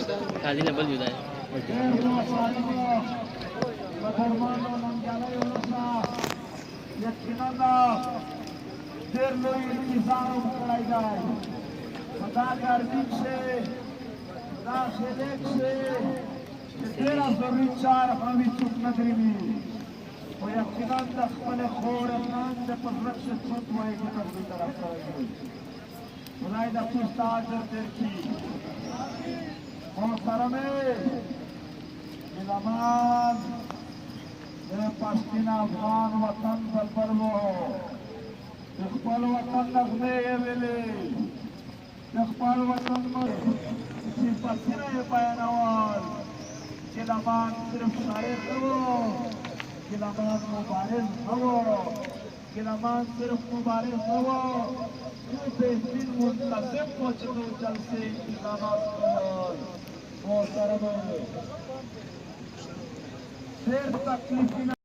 खाली डबल जुदा है पश्चिमा अफगान वतन बल वो इकबाल वतन नगमे वेले इकबाल वतन में पसीना पैनवाल गिलामान सिर्फ सारे हो गिलामान मुबारक हो गिलामान सिर्फ मुबारक हो बेहतरीन मुंतज़िम मौजूद जलसे गिलामान और सरमे फिर तकलीफ